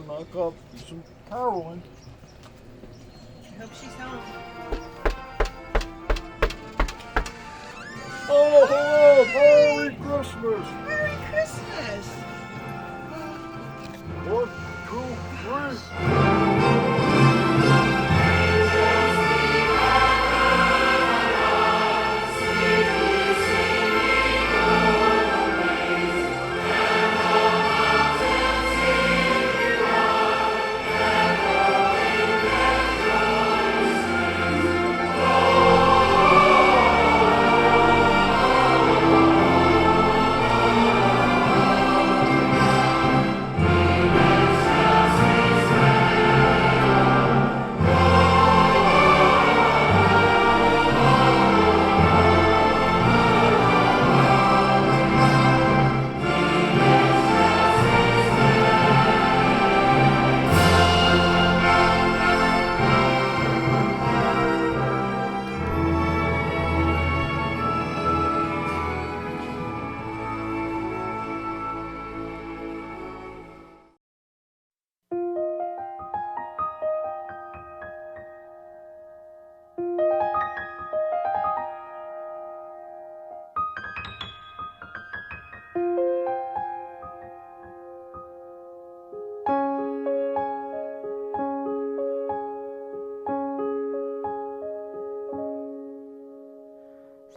and knock up some caroling. I hope she's home. Oh, hello! Merry Christmas! Merry Christmas! 1, 2, 3.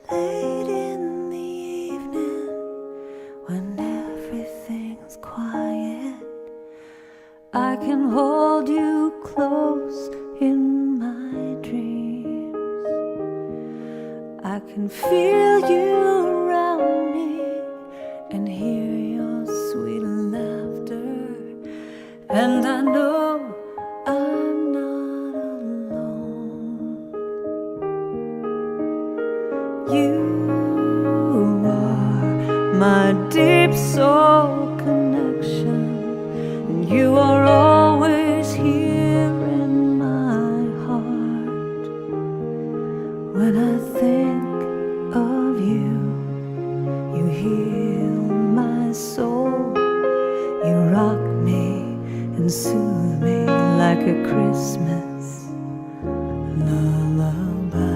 Late in the evening, when everything's quiet, I can hold you close in my dreams. I can feel you around me and hear your sweet laughter, and I know I'm not alone. You are my deep soul connection, and you are always here in my heart. When I think of you, you heal my soul. You rock me and soothe me like a Christmas lullaby.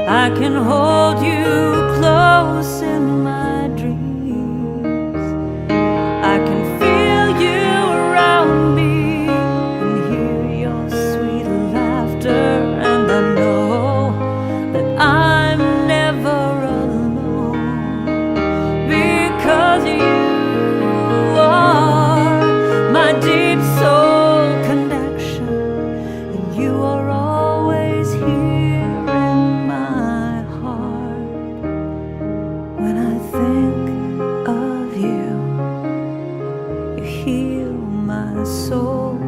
I can hold you close in my dreams. I can feel you around me and hear your sweet laughter, and I know that I'm never alone, because you are my deep soul connection, and you are always here. When I think of you, you heal my soul.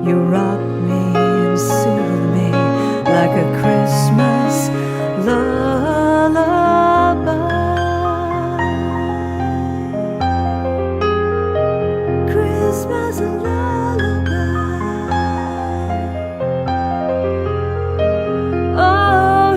You rock me and soothe me like a Christmas lullaby. Christmas lullaby. Oh,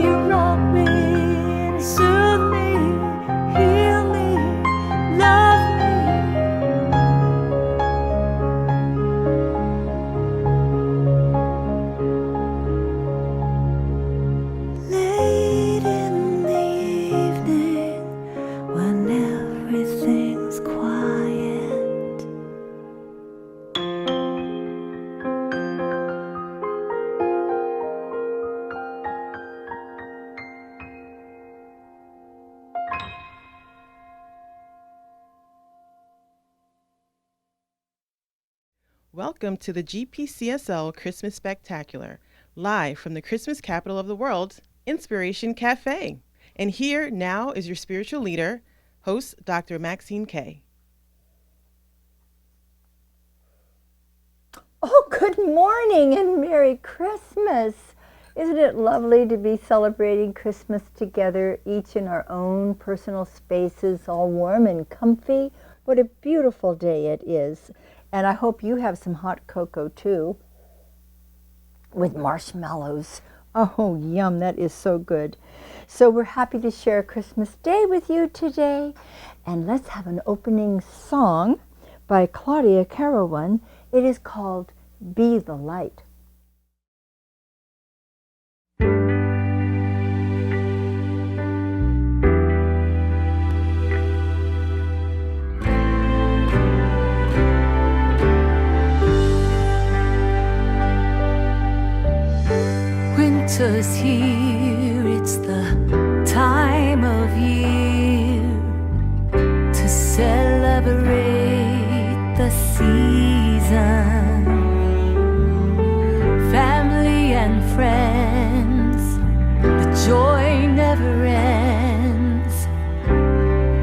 Welcome to the GPCSL Christmas Spectacular, live from the Christmas capital of the world, Inspiration Cafe. And here now is your spiritual leader, host Dr. Maxine K. Oh, good morning and Merry Christmas. Isn't it lovely to be celebrating Christmas together, each in our own personal spaces, all warm and comfy? What a beautiful day it is. And I hope you have some hot cocoa too, with marshmallows. Oh, yum, that is so good. So we're happy to share Christmas Day with you today. And let's have an opening song by Claudia Carawan. It is called Be the Light. Winter's here, it's the time of year to celebrate the season. Family and friends, the joy never ends.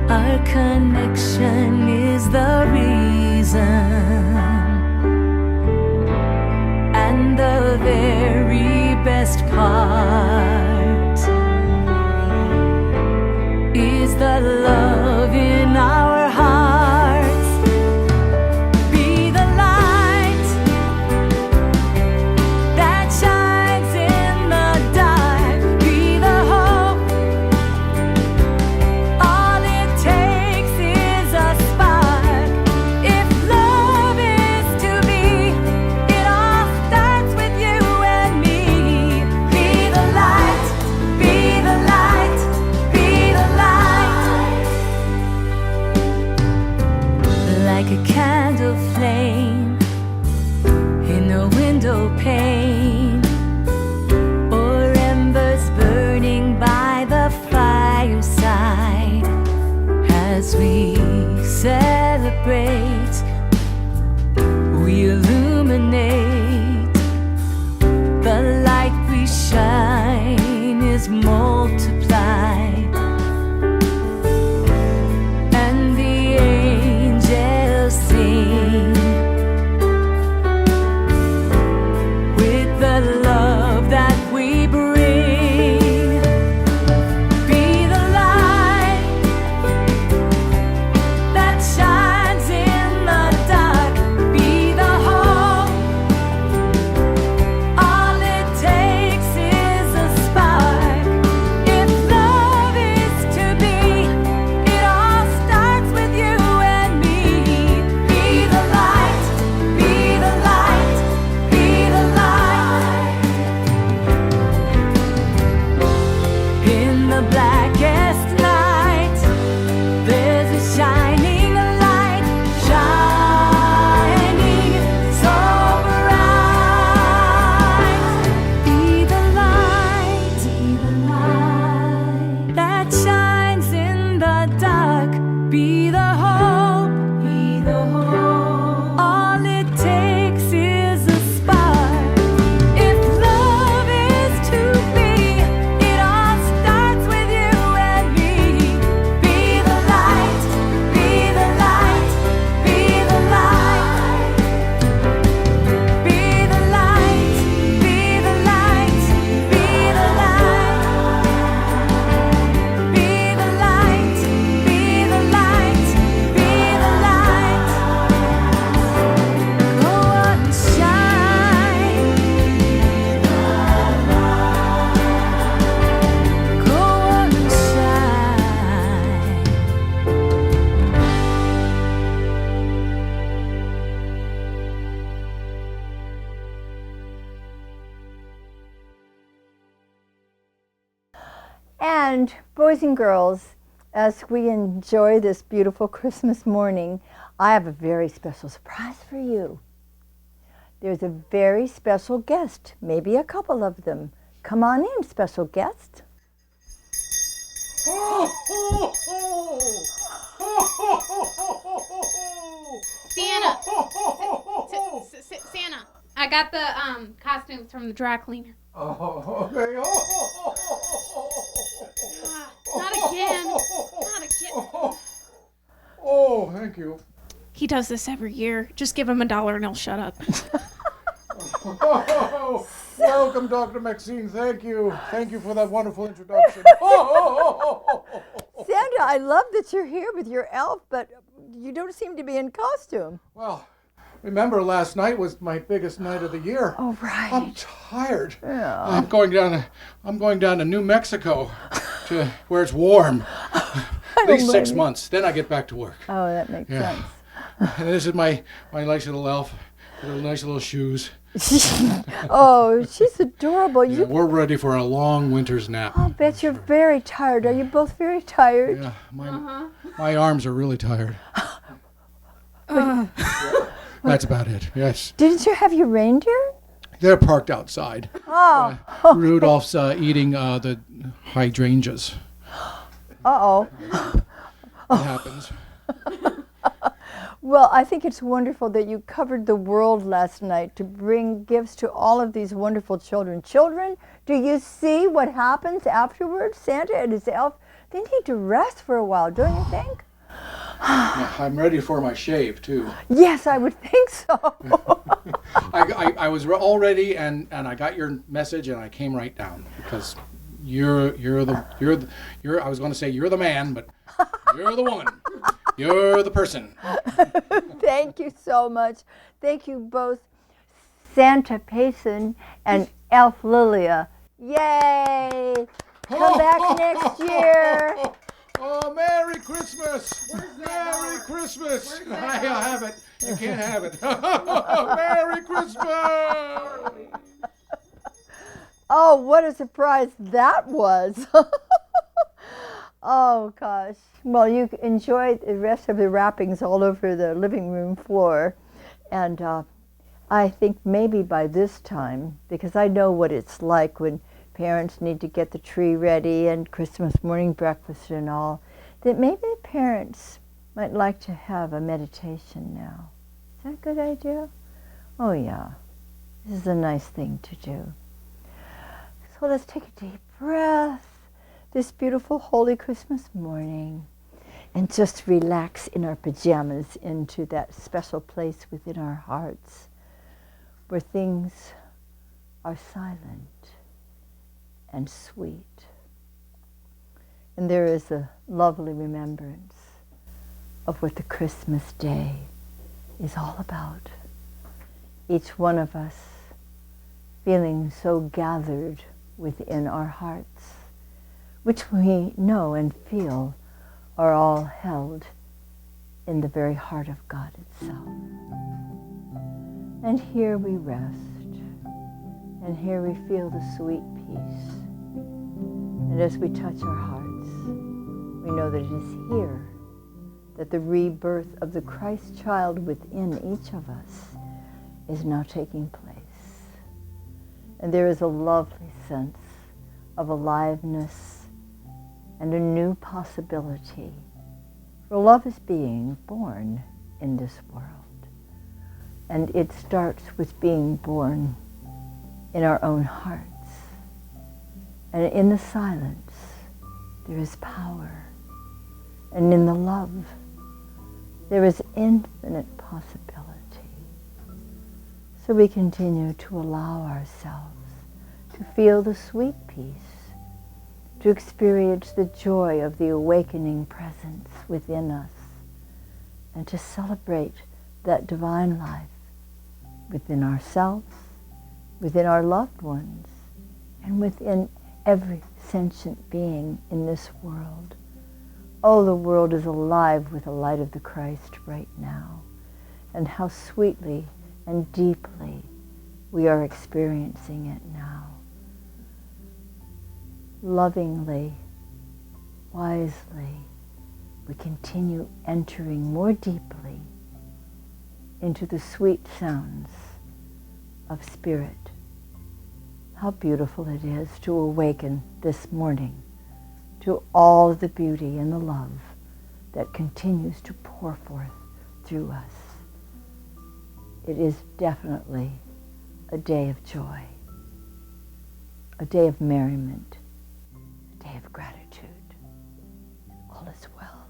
Our connection is the reason, and the very best part is the love in our hearts. Be the light that shines in the dark. Be the hope. All it takes is a spark. If love is to be, it all starts with you and me. Be the light, be the light, be the light. Like a candle flame in a window pane, or embers burning by the fireside. As we celebrate, we illuminate. The light we shine is multiplied, and the angels sing with the love that we bring. Be the light that shines in the dark. Be the hope. All it takes is a spark. If love is to be, it all starts with you and me. Be the light, be the light, be the light. In the blackest night, there's a shining light, shining so bright. Be the light that shines in the dark. Be the hope, be the hope. All it takes is a spark. If love is to be, it all starts with you and me. Be the light, be the light, be the light. Be the light, be the light, be the light. Be the light, be the light, be the light. Go on, shine. Go on, shine. And boys and girls, as we enjoy this beautiful Christmas morning, I have a very special surprise for you. There's a very special guest, maybe a couple of them. Come on in, special guest. Ho, ho, ho! Ho, ho, ho, ho, ho, ho, ho! Santa. Ho, ho, ho, ho, ho! I got the costumes from the dry cleaner. Oh, okay. Not again. Not again. Oh, thank you. He does this every year. Just give him $1 and he'll shut up. Welcome, Dr. Maxine. Thank you. Thank you for that wonderful introduction. Santa, I love that you're here with your elf, but you don't seem to be in costume. Well, remember last night was my biggest night of the year. Oh, right. I'm tired. Yeah. I'm going down to New Mexico to where it's warm. At least 6 months. Then I get back to work. Oh, that makes sense. And this is my nice little elf with nice little shoes. Oh, she's adorable. Yeah, we're ready for a long winter's nap. I'll bet you're very tired. Are you both very tired? Yeah, my arms are really tired. That's about it, yes. Didn't you have your reindeer? They're parked outside. Oh. Rudolph's eating the hydrangeas. Uh-oh. It happens. Well, I think it's wonderful that you covered the world last night to bring gifts to all of these wonderful children. Children, do you see what happens afterwards? Santa and his elf, they need to rest for a while, don't you think? I'm ready for my shave, too. Yes, I would think so. I was all ready, and I got your message, and I came right down because you're I was going to say you're the man, but you're the woman. You're the person. Thank you so much. Thank you both, Santa Payson and Elf Lilia. Yay! Come back next year. Oh, Merry Christmas! Merry Christmas! I have it. You can't have it. Merry Christmas! Oh, what a surprise that was. Oh, gosh. Well, you enjoy the rest of the wrappings all over the living room floor. And I think maybe by this time, because I know what it's like when parents need to get the tree ready and Christmas morning breakfast and all, that maybe the parents might like to have a meditation now. Is that a good idea? Oh, yeah. This is a nice thing to do. So let's take a deep breath this beautiful holy Christmas morning and just relax in our pajamas into that special place within our hearts where things are silent and sweet. And there is a lovely remembrance of what the Christmas day is all about. Each one of us feeling so gathered within our hearts, which we know and feel are all held in the very heart of God itself. And here we rest, and here we feel the sweet peace. And as we touch our hearts, we know that it is here that the rebirth of the Christ child within each of us is now taking place. And there is a lovely sense of aliveness and a new possibility. For love is being born in this world. And it starts with being born in our own hearts. And in the silence, there is power. And in the love, there is infinite possibility. So we continue to allow ourselves to feel the sweet peace, to experience the joy of the awakening presence within us, and to celebrate that divine life within ourselves, within our loved ones, and within every sentient being in this world. Oh, the world is alive with the light of the Christ right now, and how sweetly and deeply we are experiencing it now. Lovingly, wisely, we continue entering more deeply into the sweet sounds of spirit. How beautiful it is to awaken this morning to all the beauty and the love that continues to pour forth through us. It is definitely a day of joy, a day of merriment, a day of gratitude. All is well.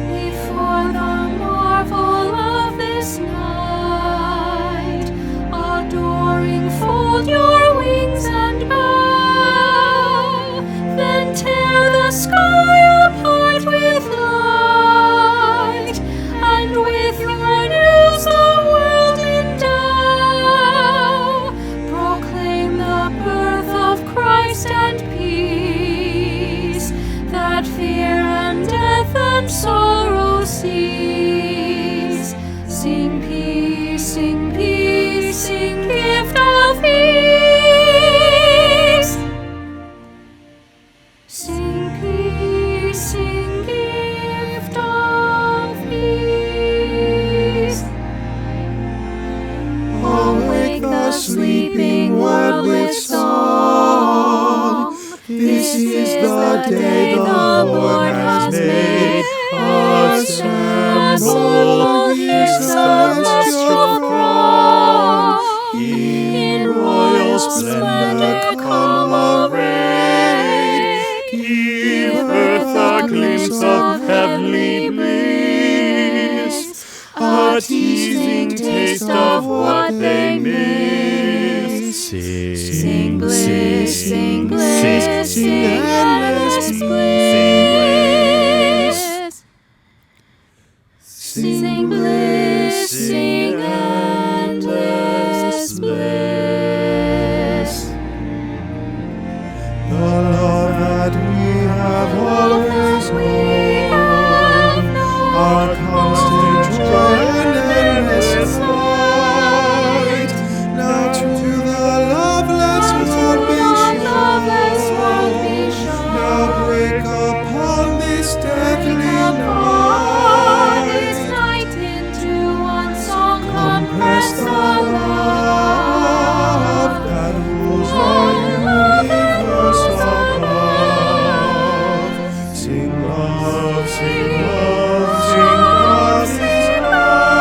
Before the marvel of this night, adoring, fold your wings and bow, then tear the sky apart with light, and with your news the world endow. Proclaim the birth of Christ and peace, that fear and death and sorrow cease. Sing peace, sing peace, sing gift of peace. Sing peace, sing gift of peace. Awake the sleeping world with song. This is the day the Lord has made. Assemble ye celestial throng. In royal splendor come arrayed. Give earth a glimpse of heavenly bliss, a teasing taste of what they miss. Sing bliss, sing bliss, sing endless bliss. Sing bliss, sing endless bliss. The love that we have always known, our constant joy and endless light. Now to the loveless world be shown. Now break upon this deadly night into one song. Compress the love that rules the universe above. Sing love, sing love, sing God is love.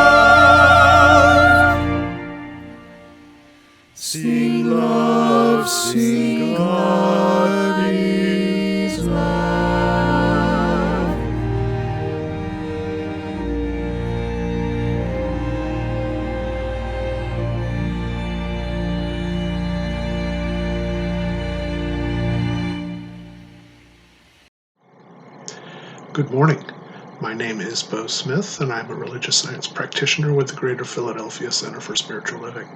Sing love, sing God is love. Good morning. My name is Bo Smith, and I'm a religious science practitioner with the Greater Philadelphia Center for Spiritual Living.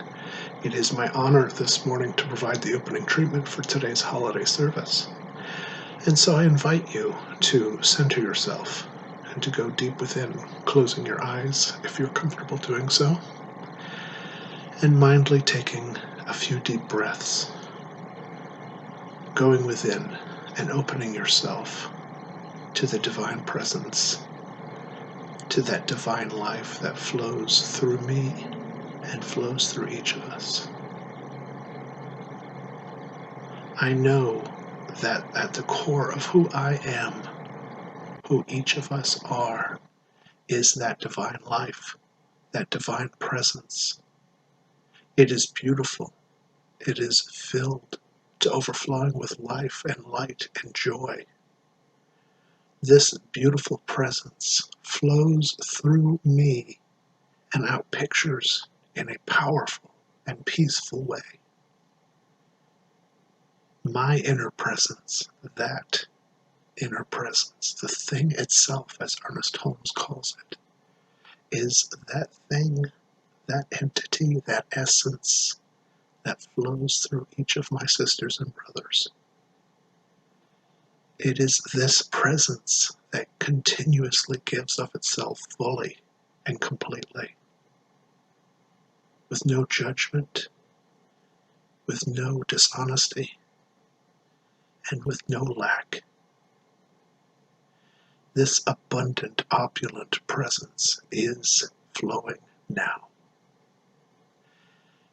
It is my honor this morning to provide the opening treatment for today's holiday service. And so I invite you to center yourself and to go deep within, closing your eyes if you're comfortable doing so, and mindfully taking a few deep breaths, going within and opening yourself to the divine presence, to that divine life that flows through me and flows through each of us. I know that at the core of who I am, who each of us are, is that divine life, that divine presence. It is beautiful. It is filled to overflowing with life and light and joy. This beautiful presence flows through me and out pictures in a powerful and peaceful way. My inner presence, that inner presence, the thing itself, as Ernest Holmes calls it, is that thing, that entity, that essence that flows through each of my sisters and brothers. It is this presence that continuously gives of itself fully and completely, with no judgment, with no dishonesty, and with no lack. This abundant, opulent presence is flowing now.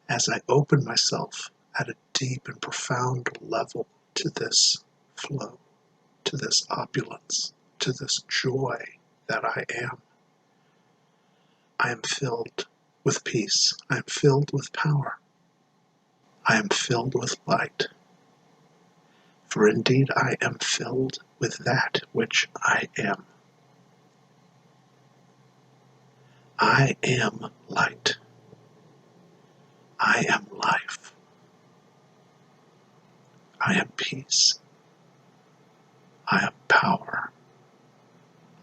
as I open myself at a deep and profound level to this flow, to this opulence, to this joy that I am filled with peace. I am filled with power. I am filled with light. For indeed I am filled with that which I am. I am light. I am life. I am peace. I am power.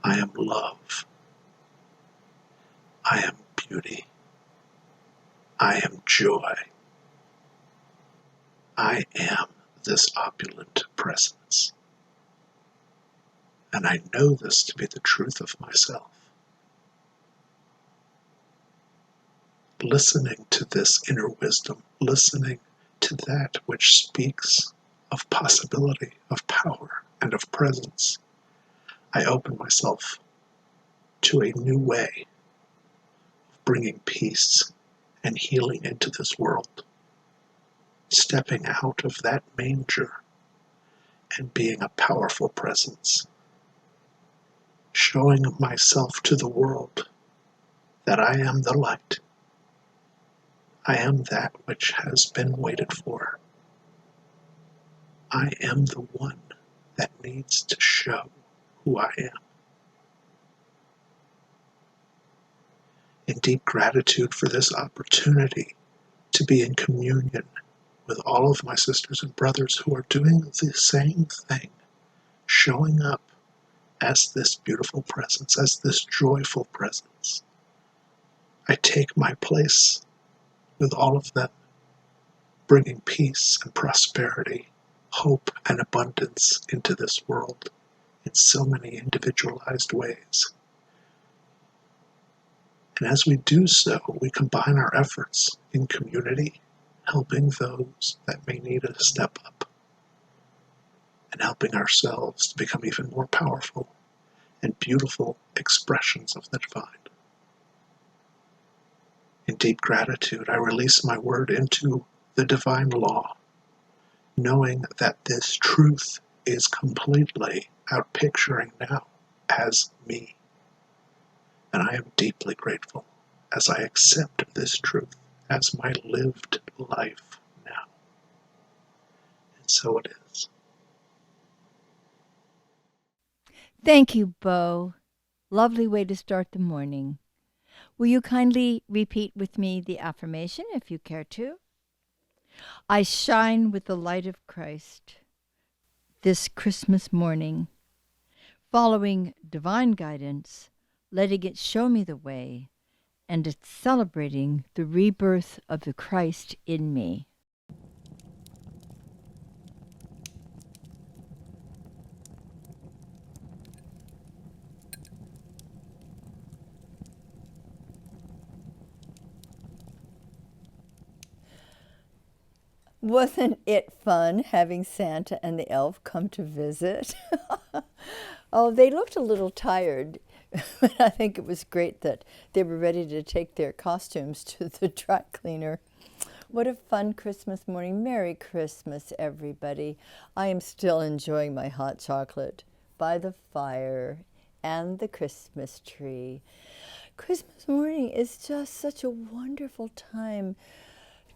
I am love. I am beauty. I am joy. I am this opulent presence. And I know this to be the truth of myself. Listening to this inner wisdom, listening to that which speaks of possibility, of power, and of presence, I open myself to a new way of bringing peace and healing into this world, stepping out of that manger and being a powerful presence, showing myself to the world that I am the light. I am that which has been waited for. I am the one that needs to show who I am. In deep gratitude for this opportunity to be in communion with all of my sisters and brothers who are doing the same thing, showing up as this beautiful presence, as this joyful presence. I take my place with all of them, bringing peace and prosperity, hope and abundance into this world in so many individualized ways. And as we do so, we combine our efforts in community, helping those that may need a step up, and helping ourselves to become even more powerful and beautiful expressions of the divine. In deep gratitude, I release my word into the divine law, knowing that this truth is completely outpicturing now as me. And I am deeply grateful as I accept this truth as my lived life now. And so it is. Thank you, Bo. Lovely way to start the morning. Will you kindly repeat with me the affirmation if you care to? I shine with the light of Christ this Christmas morning, following divine guidance, letting it show me the way, and it's celebrating the rebirth of the Christ in me. Wasn't it fun having Santa and the elf come to visit? Oh, they looked a little tired, but I think it was great that they were ready to take their costumes to the dry cleaner. What a fun Christmas morning. Merry Christmas, everybody. I am still enjoying my hot chocolate by the fire and the Christmas tree. Christmas morning is just such a wonderful time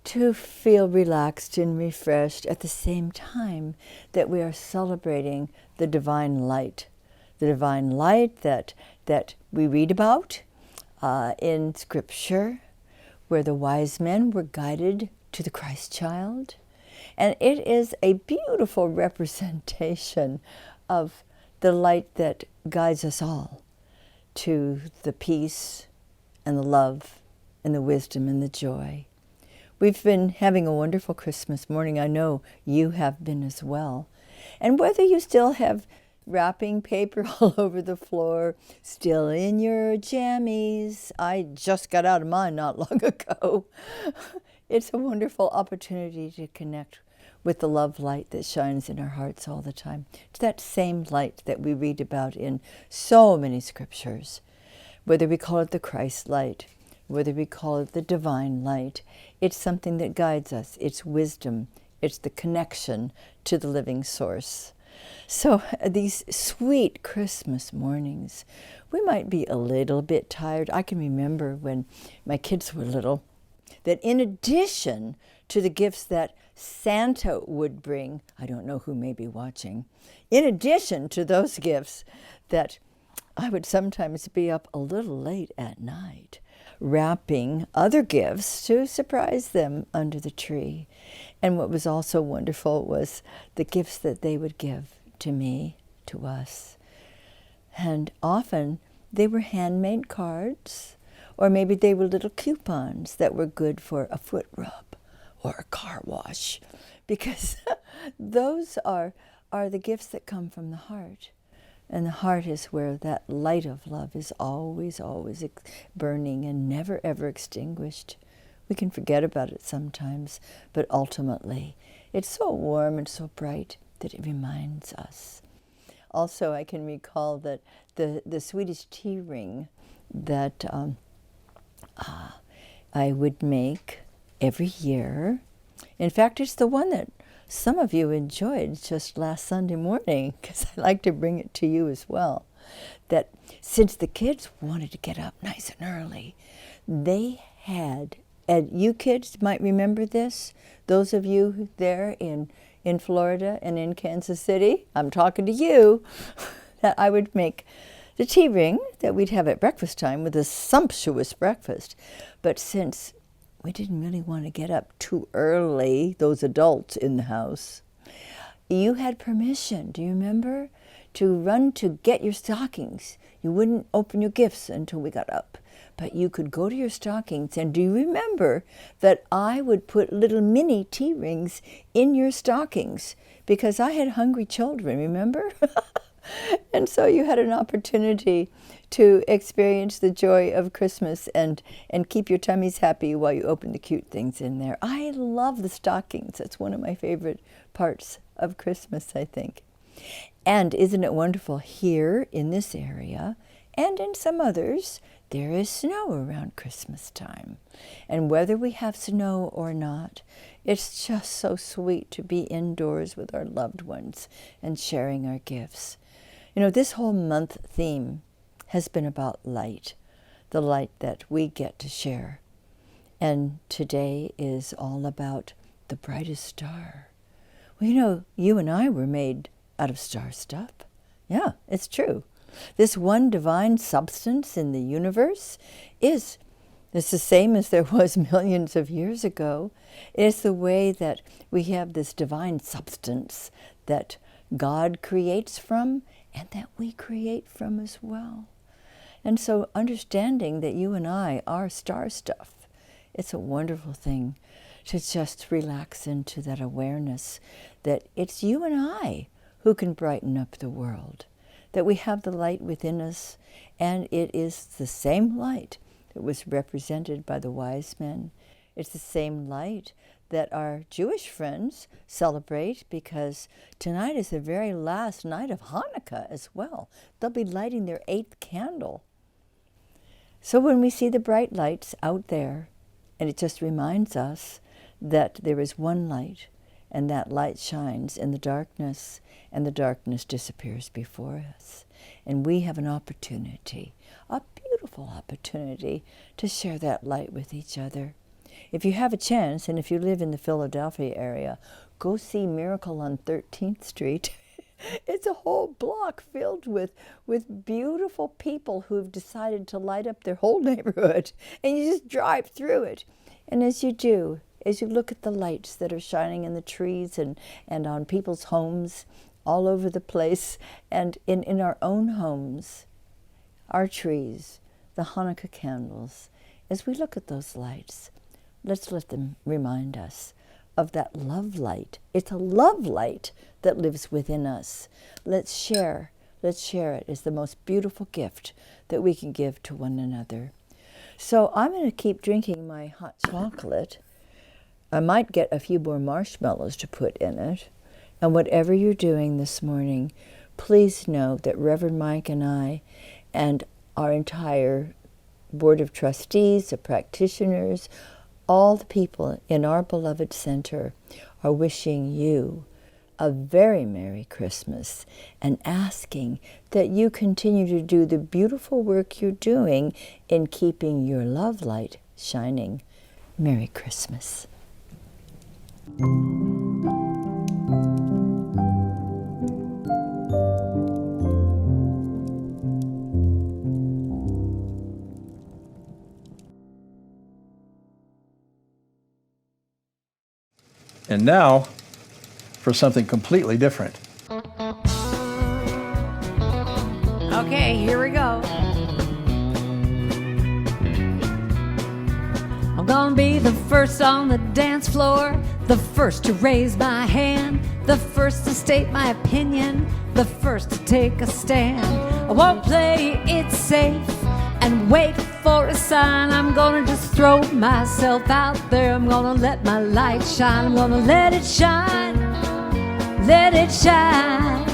to feel relaxed and refreshed at the same time that we are celebrating the divine light that we read about in Scripture, where the wise men were guided to the Christ child. And it is a beautiful representation of the light that guides us all to the peace and the love and the wisdom and the joy. We've been having a wonderful Christmas morning. I know you have been as well. And whether you still have wrapping paper all over the floor, still in your jammies, I just got out of mine not long ago. It's a wonderful opportunity to connect with the love light that shines in our hearts all the time. It's that same light that we read about in so many scriptures, whether we call it the Christ light, whether we call it the divine light. It's something that guides us. It's wisdom. It's the connection to the living source. So these sweet Christmas mornings, we might be a little bit tired. I can remember when my kids were little, that in addition to the gifts that Santa would bring, I don't know who may be watching, in addition to those gifts, that I would sometimes be up a little late at night, wrapping other gifts to surprise them under the tree. And what was also wonderful was the gifts that they would give to me, to us. And often they were handmade cards, or maybe they were little coupons that were good for a foot rub or a car wash, because those are the gifts that come from the heart. And the heart is where that light of love is always, always burning and never, ever extinguished. We can forget about it sometimes, but ultimately, it's so warm and so bright that it reminds us. Also, I can recall that the Swedish tea ring that I would make every year. In fact, it's the one that some of you enjoyed just last Sunday morning, because I like to bring it to you as well. That since the kids wanted to get up nice and early, they had, and you kids might remember this, those of you there in Florida and in Kansas City, I'm talking to you, that I would make the tea ring that we'd have at breakfast time with a sumptuous breakfast. But since we didn't really want to get up too early, those adults in the house, you had permission, do you remember, to run to get your stockings. You wouldn't open your gifts until we got up, but you could go to your stockings. And do you remember that I would put little mini tea rings in your stockings because I had hungry children, remember? And so you had an opportunity to experience the joy of Christmas and keep your tummies happy while you open the cute things in there. I love the stockings. That's one of my favorite parts of Christmas, I think. And isn't it wonderful, here in this area and in some others, there is snow around Christmas time. And whether we have snow or not, it's just so sweet to be indoors with our loved ones and sharing our gifts. You know, this whole month theme has been about light, the light that we get to share. And today is all about the brightest star. Well, you know, you and I were made out of star stuff. Yeah, it's true. This one divine substance in the universe it's the same as there was millions of years ago. It's the way that we have this divine substance that God creates from and that we create from as well. And so understanding that you and I are star stuff, it's a wonderful thing to just relax into that awareness that it's you and I who can brighten up the world, that we have the light within us, and it is the same light that was represented by the wise men. It's the same light that our Jewish friends celebrate, because tonight is the very last night of Hanukkah as well. They'll be lighting their 8th candle. So when we see the bright lights out there, and it just reminds us that there is one light, and that light shines in the darkness, and the darkness disappears before us. And we have an opportunity, a beautiful opportunity, to share that light with each other. If you have a chance, and if you live in the Philadelphia area, go see Miracle on 13th Street. It's a whole block filled with beautiful people who've decided to light up their whole neighborhood. And you just drive through it. And as you do, as you look at the lights that are shining in the trees and on people's homes all over the place, and in our own homes, our trees, the Hanukkah candles, as we look at those lights, let's let them remind us of that love light. It's a love light that lives within us. Let's share it as the most beautiful gift that we can give to one another. So I'm going to keep drinking my hot chocolate. I might get a few more marshmallows to put in it. And whatever you're doing this morning, please know that Reverend Mike and I and our entire Board of Trustees, the practitioners, all the people in our beloved center are wishing you a very Merry Christmas and asking that you continue to do the beautiful work you're doing in keeping your love light shining. Merry Christmas. And now for something completely different. Okay, here we go. I'm gonna be the first on the dance floor, the first to raise my hand, the first to state my opinion, the first to take a stand. I won't play it safe and wait for a sign. I'm gonna just throw myself out there. I'm gonna let my light shine. I'm gonna let it shine, let it shine.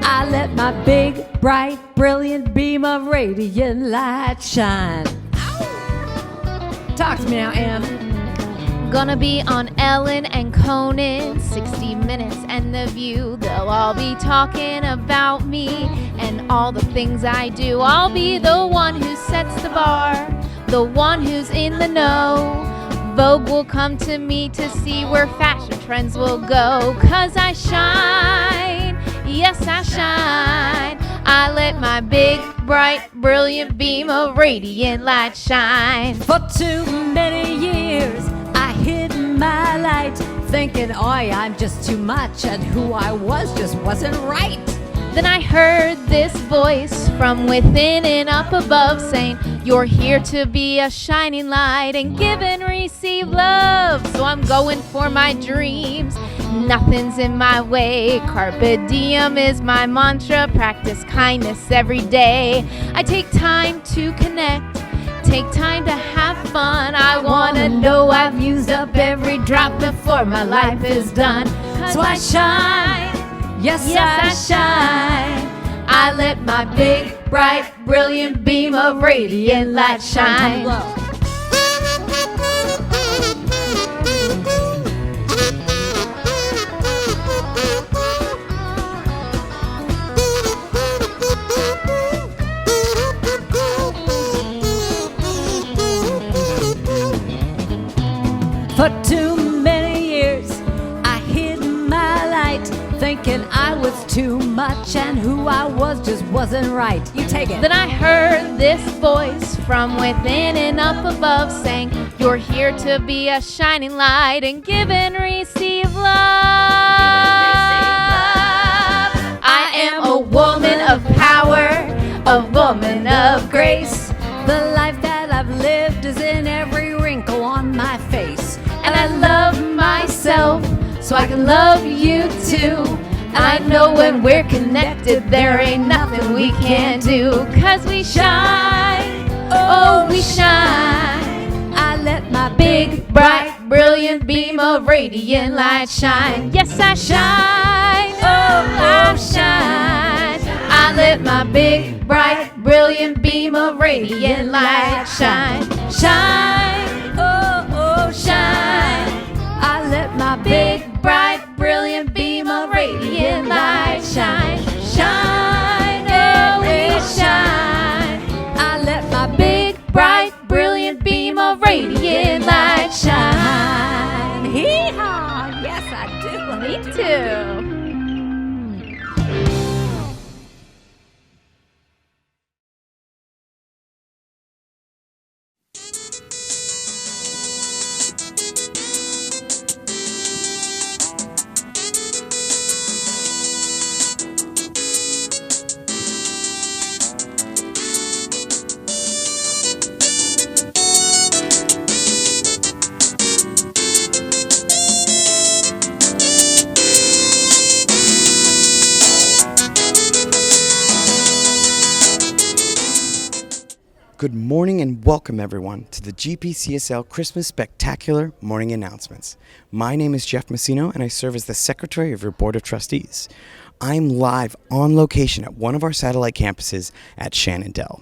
I let my big, bright, brilliant beam of radiant light shine. Ow! Talk to me now, Em. Gonna be on Ellen and Conan, 60 Minutes and The View. They'll all be talking about me and all the things I do. I'll be the one who sets the bar, the one who's in the know. Vogue will come to me to see where fashion trends will go. 'Cause I shine, yes I shine. I let my big, bright, brilliant beam of radiant light shine. For too many years I hid my light, thinking, oi, I'm just too much, and who I was just wasn't right. Then I heard this voice from within and up above saying, you're here to be a shining light and give and receive love. So I'm going for my dreams, nothing's in my way. Carpe diem is my mantra, practice kindness every day. I take time to connect, take time to have fun. I wanna know I've used up every drop before my life is done. So I shine, yes I shine. I let my big, bright, brilliant beam of radiant light shine. For too many years I hid my light, thinking I was too much and who I was just wasn't right. You take it. Then I heard this voice from within and up above saying, you're here to be a shining light and give and receive love. I am a woman of power, a woman of grace. The life that I've lived is in every wrinkle on my face. And I love myself so I can love you too. I know when we're connected there ain't nothing we can't do. 'Cause we shine, oh we shine. I let my big, bright, brilliant beam of radiant light shine. Yes I shine, oh I shine. I let my big, bright, brilliant beam of radiant light shine. Shine, oh shine. I let my Big, bright, brilliant beam of radiant light shine. Shine, oh we shine. I let my Big, bright, brilliant beam of radiant light shine. hee-haw. Yes I do. Me too. Good morning and welcome everyone to the GPCSL Christmas Spectacular morning announcements. My name is Jeff Messino and I serve as the Secretary of your Board of Trustees. I'm live on location at one of our satellite campuses at Shenandoah.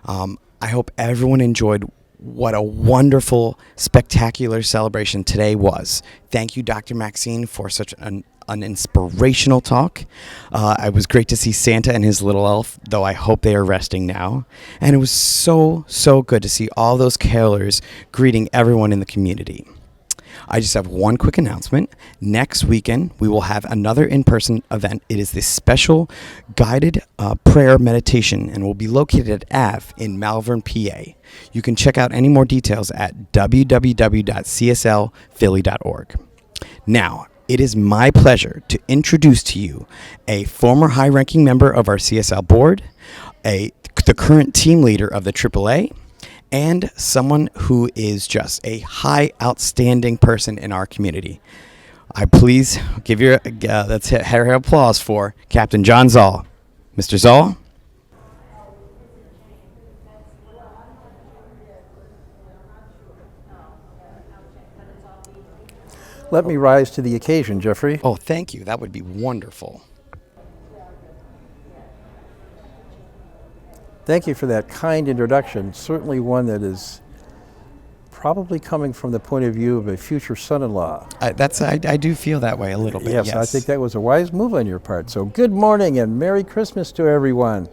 I hope everyone enjoyed what a wonderful, spectacular celebration today was. Thank you, Dr. Maxine, for such an inspirational talk. It was great to see Santa and his little elf, though I hope they are resting now. And it was so good to see all those carolers greeting everyone in the community. I just have one quick announcement. Next weekend, we will have another in-person event. It is this special guided prayer meditation, and will be located at AVE in Malvern, PA. You can check out any more details at www.cslphilly.org. Now, it is my pleasure to introduce to you a former high-ranking member of our CSL board, the current team leader of the AAA, and someone who is just a high, outstanding person in our community. I please give you let's hit applause for Captain John Zoll. Mr. Zoll? Let me rise to the occasion, Jeffrey. Oh, thank you. That would be wonderful. Thank you for that kind introduction. Certainly one that is probably coming from the point of view of a future son-in-law. I do feel that way a little bit. Yes, I think that was a wise move on your part. So good morning and Merry Christmas to everyone.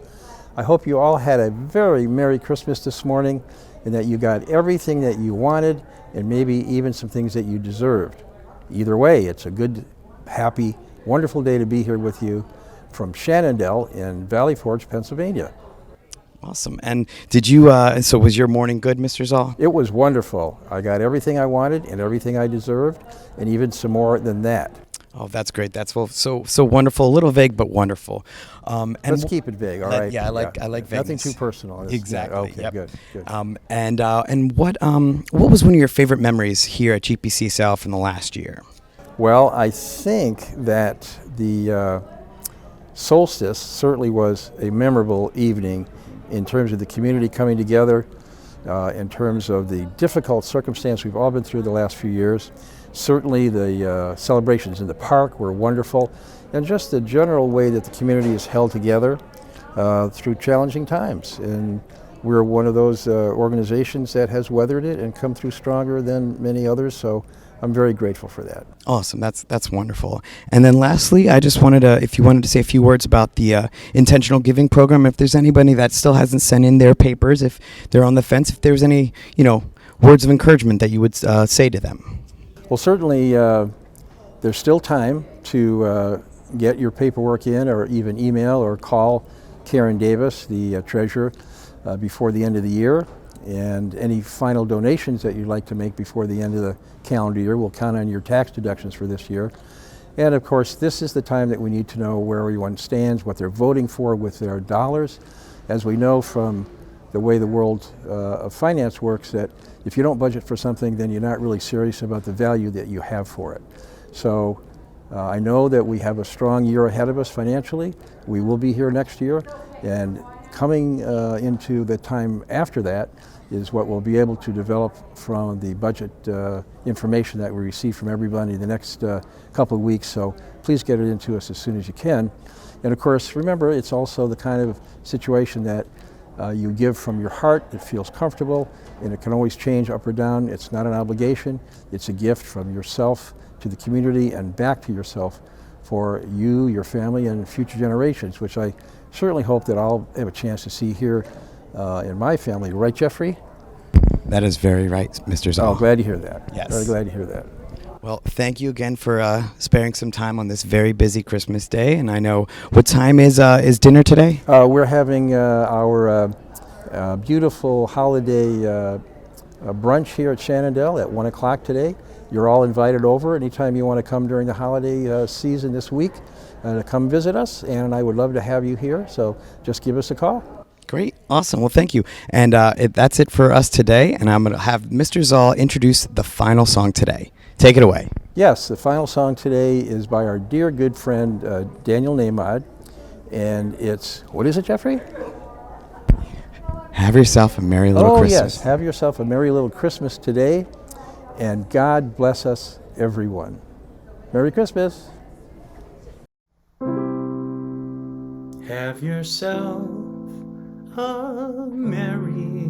I hope you all had a very Merry Christmas this morning, and that you got everything that you wanted, and maybe even some things that you deserved. Either way, it's a good, happy, wonderful day to be here with you from Shenandoah in Valley Forge, Pennsylvania. Awesome. And did you, so was your morning good, Mr. Zoll? It was wonderful. I got everything I wanted and everything I deserved, and even some more than that. Oh, that's great. That's so wonderful. A little vague, but wonderful. And let's keep it vague, all right? Yeah, I like vagueness. Nothing too personal. Exactly. Okay, yep. good. And what was one of your favorite memories here at GPCSL from the last year? Well, I think that the solstice certainly was a memorable evening in terms of the community coming together, in terms of the difficult circumstance we've all been through the last few years. Certainly the celebrations in the park were wonderful, and just the general way that the community is held together through challenging times. And we're one of those organizations that has weathered it and come through stronger than many others, so I'm very grateful for that. Awesome. That's wonderful. And then lastly, I just wanted to, if you wanted to say a few words about the intentional giving program, if there's anybody that still hasn't sent in their papers, if they're on the fence, if there's any, words of encouragement that you would say to them. Well, certainly there's still time to get your paperwork in, or even email or call Karen Davis, the treasurer, before the end of the year. And any final donations that you'd like to make before the end of the calendar year, we'll count on your tax deductions for this year. And of course, this is the time that we need to know where everyone stands, what they're voting for with their dollars. As we know from the way the world of finance works, that if you don't budget for something, then you're not really serious about the value that you have for it. So I know that we have a strong year ahead of us financially. We will be here next year, and coming into the time after that is what we'll be able to develop from the budget information that we receive from everybody in the next couple of weeks. So please get it into us as soon as you can. And of course, remember, it's also the kind of situation that you give from your heart. It feels comfortable, and it can always change up or down. It's not an obligation. It's a gift from yourself to the community and back to yourself for you, your family, and future generations, which I certainly hope that I'll have a chance to see here in my family. Right, Jeffrey? That is very right, Mr. Zoll. Oh, glad to hear that. Yes. Very glad to hear that. Well, thank you again for sparing some time on this very busy Christmas day. And I know, what time is dinner today? We're having our beautiful holiday brunch here at Shenandoah at 1 o'clock today. You're all invited over anytime you want to come during the holiday season this week to come visit us, and I would love to have you here, so just give us a call. Great. Awesome. Well, thank you. And that's it for us today, and I'm going to have Mr. Zoll introduce the final song today. Take it away. Yes, the final song today is by our dear good friend Daniel Nahmad, and it's, what is it, Jeffrey? Have yourself a merry little Christmas. Oh yes, have yourself a merry little Christmas today, and God bless us everyone. Merry Christmas. Have yourself a merry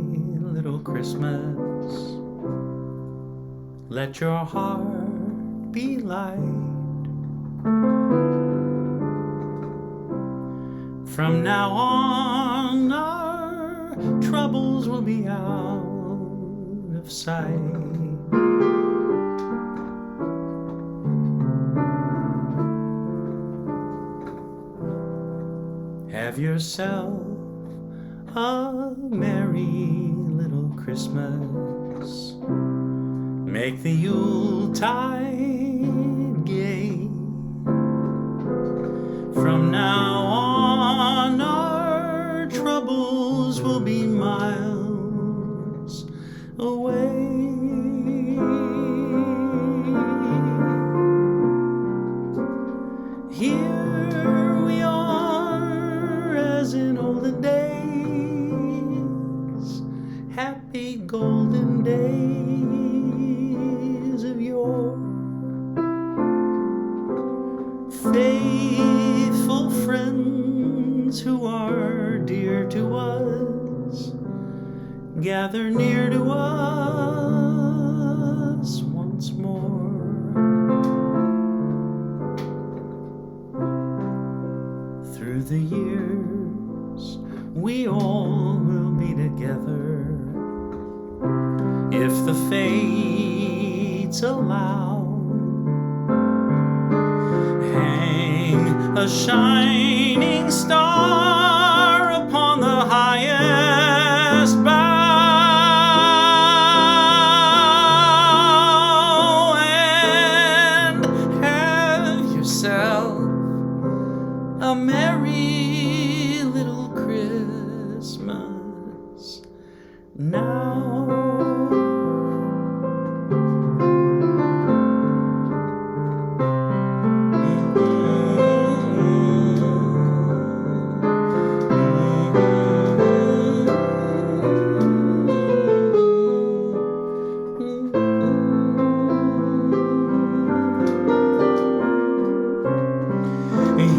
little Christmas. Let your heart be light. From now on, our troubles will be out of sight. Have yourself a merry little Christmas. Make the Yuletide gay. From now on, our troubles will be miles away. Here we are as in olden days, happy golden days of yore. Faithful friends who are dear to us, gather near to us once more. Through the years, we all will be together, if the fates allow. Hang a shining star upon the highest bough, and have yourself a merry little Christmas now.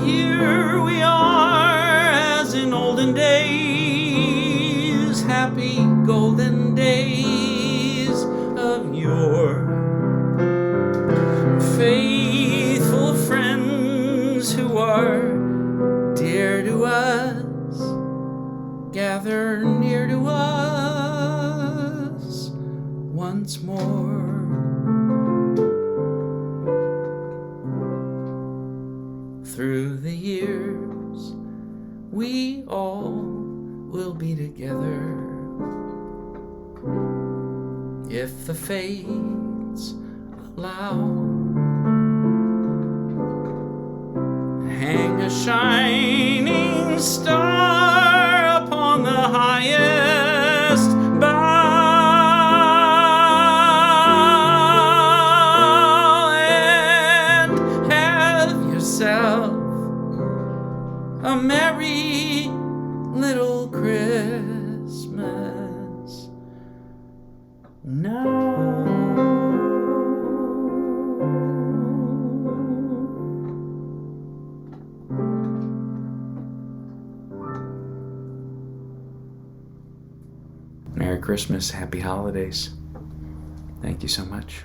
Here we are as in olden days, happy golden days of yore. Faithful friends who are dear to us, gather near to us once more. Through the years, we all will be together, if the fates allow. Hang a shining star upon the highest bough, and have yourself a merry little Christmas now. Merry Christmas, happy holidays. Thank you so much.